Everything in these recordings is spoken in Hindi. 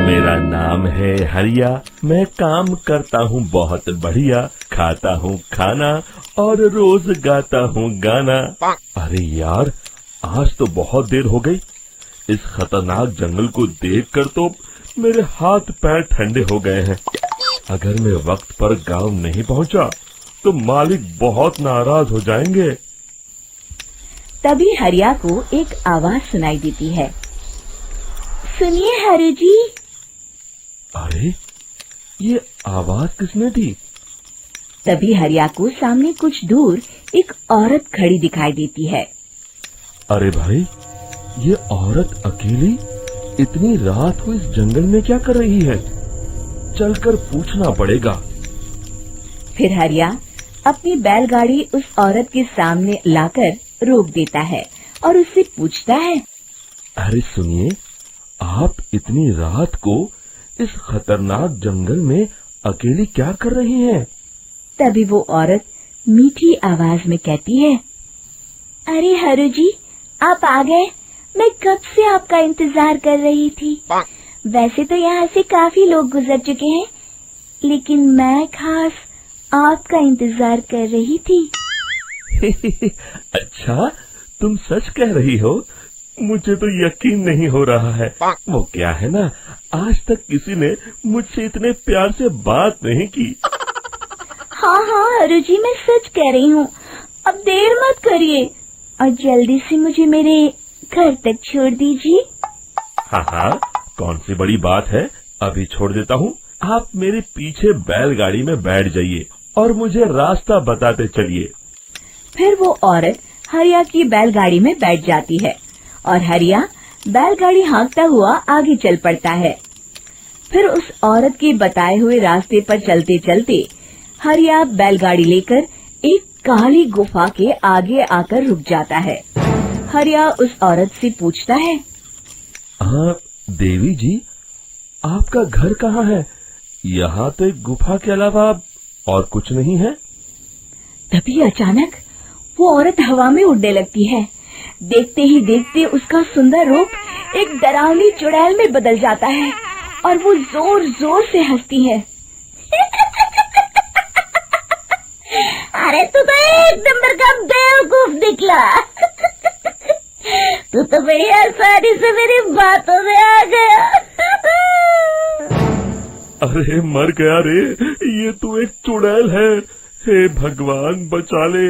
मेरा नाम है हरिया, मैं काम करता हूँ बहुत बढ़िया, खाता हूँ खाना और रोज गाता हूँ गाना। अरे यार, आज तो बहुत देर हो गई। इस खतरनाक जंगल को देखकर तो मेरे हाथ पैर ठंडे हो गए हैं। अगर मैं वक्त पर गांव नहीं पहुंचा तो मालिक बहुत नाराज हो जाएंगे। तभी हरिया को एक आवाज सुनाई देती है। सुनिए हरु जी। अरे, ये आवाज किसने दी? तभी हरिया को सामने कुछ दूर एक औरत खड़ी दिखाई देती है। अरे भाई, ये औरत अकेली इतनी रात को इस जंगल में क्या कर रही है? चलकर पूछना पड़ेगा। फिर हरिया अपनी बैलगाड़ी उस औरत के सामने लाकर रोक देता है और उससे पूछता है। अरे सुनिए, आप इतनी रात को इस खतरनाक जंगल में अकेली क्या कर रही हैं? तभी वो औरत मीठी आवाज में कहती है, अरे हरु जी, आप आ गए। मैं कब से आपका इंतजार कर रही थी। वैसे तो यहाँ से काफी लोग गुजर चुके हैं, लेकिन मैं खास आपका इंतजार कर रही थी। अच्छा, तुम सच कह रही हो? मुझे तो यकीन नहीं हो रहा है। वो क्या है ना, आज तक किसी ने मुझसे इतने प्यार से बात नहीं की। हाँ हाँ हरु जी, मैं सच कह रही हूँ। अब देर मत करिए और जल्दी से मुझे मेरे घर तक छोड़ दीजिए। हाँ हाँ, कौन सी बड़ी बात है, अभी छोड़ देता हूँ। आप मेरे पीछे बैलगाड़ी में बैठ जाइए और मुझे रास्ता बताते चलिए। फिर वो औरत हरिया की बैलगाड़ी में बैठ जाती है और हरिया बैलगाड़ी हाँकता हुआ आगे चल पड़ता है। फिर उस औरत के बताए हुए रास्ते पर चलते चलते हरिया बैलगाड़ी लेकर एक काली गुफा के आगे आकर रुक जाता है। हरिया उस औरत से पूछता है, हाँ देवी जी, आपका घर कहाँ है? यहाँ तो एक गुफा के अलावा और कुछ नहीं है। तभी अचानक वो औरत हवा में उड़ने लगती है। देखते ही देखते उसका सुंदर रूप एक डरावनी चुड़ैल में बदल जाता है और वो जोर जोर से हंसती है। अरे तू तो एक नंबर का बेवकूफ निकला। तू तो बड़ी आसानी से मेरी बातों में आ गया। अरे मर गया रे, ये तो एक चुड़ैल है। हे भगवान बचा ले,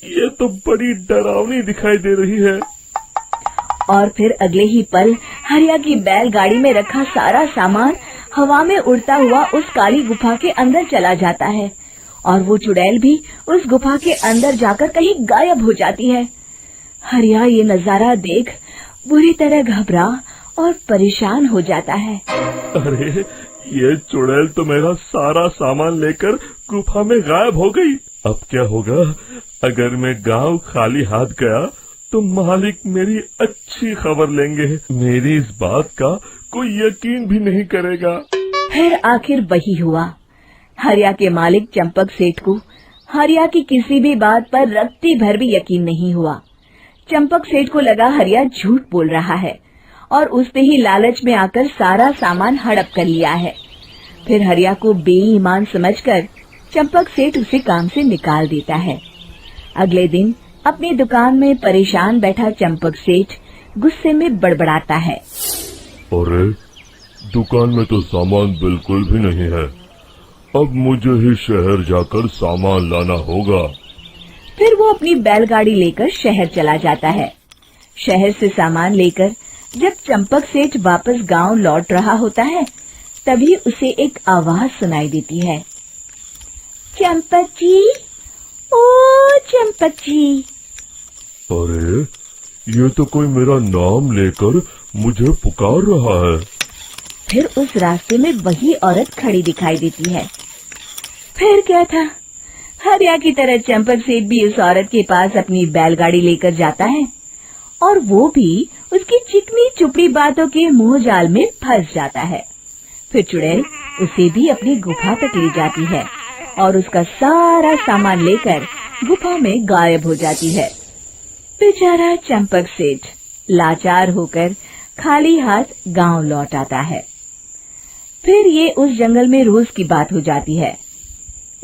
ये तो बड़ी डरावनी दिखाई दे रही है। और फिर अगले ही पल हरिया की बैलगाड़ी में रखा सारा सामान हवा में उड़ता हुआ उस काली गुफा के अंदर चला जाता है और वो चुड़ैल भी उस गुफा के अंदर जाकर कहीं गायब हो जाती है। हरिया ये नजारा देख बुरी तरह घबरा और परेशान हो जाता है। अरे, ये चुड़ैल तो मेरा सारा सामान लेकर गुफा में गायब हो गई। अब क्या होगा? अगर मैं गांव खाली हाथ गया तो मालिक मेरी अच्छी खबर लेंगे। मेरी इस बात का कोई यकीन भी नहीं करेगा। फिर आखिर वही हुआ। हरिया के मालिक चंपक सेठ को हरिया की किसी भी बात पर रत्ती भर भी यकीन नहीं हुआ। चंपक सेठ को लगा हरिया झूठ बोल रहा है और उसने ही लालच में आकर सारा सामान हड़प कर लिया है। फिर हरिया को बेईमान समझकर चंपक सेठ उसे काम से निकाल देता है। अगले दिन अपनी दुकान में परेशान बैठा चंपक सेठ गुस्से में बड़बड़ाता है। अरे, दुकान में तो सामान बिल्कुल भी नहीं है। अब मुझे ही शहर जाकर सामान लाना होगा। फिर वो अपनी बैलगाड़ी लेकर शहर चला जाता है। शहर से सामान लेकर जब चंपक सेठ वापस गांव लौट रहा होता है, तभी उसे एक आवाज सुनाई देती है। चंपक जी, ओ चंपक जी। अरे, ये तो कोई मेरा नाम लेकर मुझे पुकार रहा है। फिर उस रास्ते में वही औरत खड़ी दिखाई देती है। फिर क्या था, हरिया की तरह चंपक सेठ भी उस औरत के पास अपनी बैलगाड़ी लेकर जाता है और वो भी उसकी चिकनी चुपड़ी बातों के मुंह जाल में फंस जाता है। फिर चुड़ैल उसे भी अपनी गुफा तक ले जाती है और उसका सारा सामान लेकर गुफा में गायब हो जाती है। बेचारा चंपक सेठ लाचार होकर खाली हाथ गांव लौट आता है। फिर ये उस जंगल में रोज की बात हो जाती है।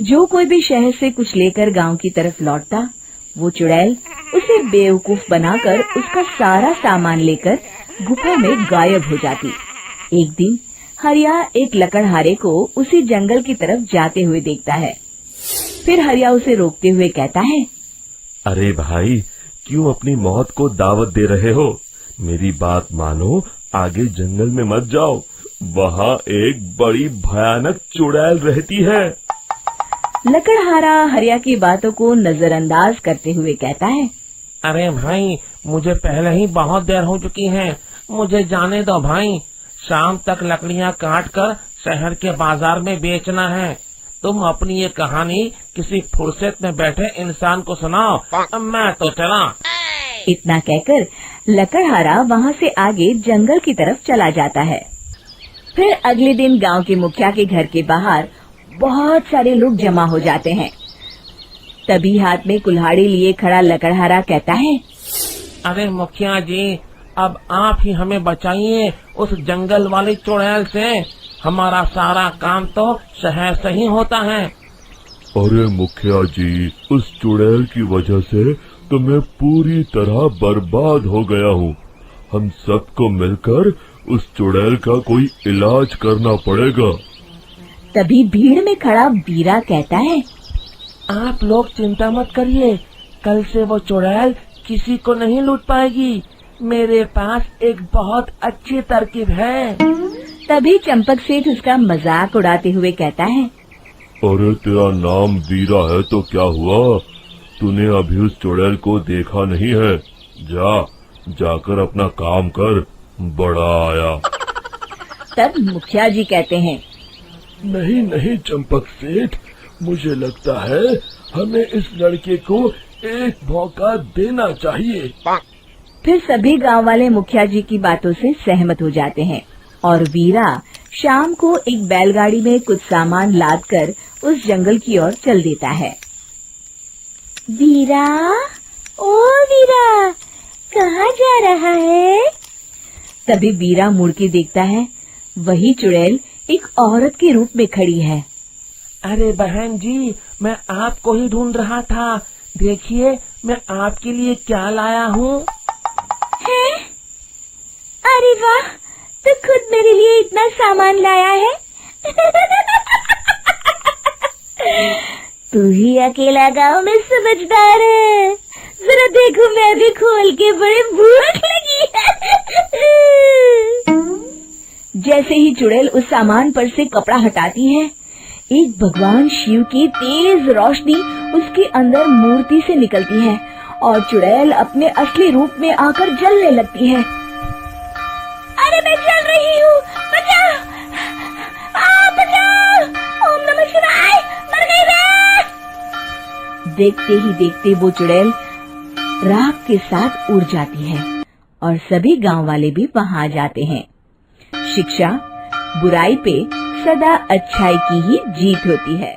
जो कोई भी शहर से कुछ लेकर गांव की तरफ लौटता, वो चुड़ैल उसे बेवकूफ बनाकर उसका सारा सामान लेकर गुफा में गायब हो जाती। एक दिन हरिया एक लकड़हारे को उसी जंगल की तरफ जाते हुए देखता है। फिर हरिया उसे रोकते हुए कहता है, अरे भाई, क्यों अपनी मौत को दावत दे रहे हो? मेरी बात मानो, आगे जंगल में मत जाओ, वहाँ एक बड़ी भयानक चुड़ैल रहती है। लकड़हारा हरिया की बातों को नजरअंदाज करते हुए कहता है, अरे भाई, मुझे पहले ही बहुत देर हो चुकी है, मुझे जाने दो भाई। शाम तक लकड़ियाँ काट कर शहर के बाजार में बेचना है। तुम अपनी ये कहानी किसी फुर्सत में बैठे इंसान को सुनाओ, मैं तो चला। इतना कहकर लकड़हारा वहाँ से आगे जंगल की तरफ चला जाता है। फिर अगले दिन गांव के मुखिया के घर के बाहर बहुत सारे लोग जमा हो जाते हैं। तभी हाथ में कुल्हाड़ी लिए खड़ा लकड़हारा कहता है, अरे मुखिया जी, अब आप ही हमें बचाइए उस जंगल वाली चुड़ैल से। हमारा सारा काम तो शहर से ही होता है। अरे मुखिया जी, उस चुड़ैल की वजह से तो मैं पूरी तरह बर्बाद हो गया हूँ। हम सबको मिलकर उस चुड़ैल का कोई इलाज करना पड़ेगा। तभी भीड़ में खड़ा वीरा कहता है, आप लोग चिंता मत करिए, कल से वो चुड़ैल किसी को नहीं लूट पाएगी। मेरे पास एक बहुत अच्छी तरकीब है। तभी चंपक सेठ उसका मजाक उड़ाते हुए कहता है, अरे तेरा नाम वीरा है तो क्या हुआ? तूने अभी उस चुड़ैल को देखा नहीं है? जाकर अपना काम कर, बड़ा आया। तब मुखिया जी कहते हैं, नहीं चंपक सेठ, मुझे लगता है हमें इस लड़के को एक मौका देना चाहिए। फिर सभी गांव वाले मुखिया जी की बातों से सहमत हो जाते हैं और वीरा शाम को एक बैलगाड़ी में कुछ सामान लादकर उस जंगल की ओर चल देता है। वीरा, ओ वीरा, कहाँ जा रहा है? तभी वीरा मुड़ के देखता है, वही चुड़ैल एक औरत के रूप में खड़ी है। अरे बहन जी, मैं आपको ही ढूंढ रहा था। देखिए, मैं आपके लिए क्या लाया हूँ। हैं? अरे वाह, तो खुद मेरे लिए इतना सामान लाया है। तू ही अकेला गांव में समझदार है। जरा देखो, मैं भी खोल के, बड़े भूख लगी है। जैसे ही चुड़ैल उस सामान पर से कपड़ा हटाती है, एक भगवान शिव की तेज रोशनी उसके अंदर मूर्ति से निकलती है और चुड़ैल अपने असली रूप में आकर जलने लगती है। अरे मैं जल रही हूँ, बचाओ! बचाओ! ओम नमः शिवाय, मर गई मैं! देखते ही देखते वो चुड़ैल राख के साथ उड़ जाती है और सभी गांव वाले भी वहां जाते हैं। शिक्षा बुराई पे सदा अच्छाई की ही जीत होती है।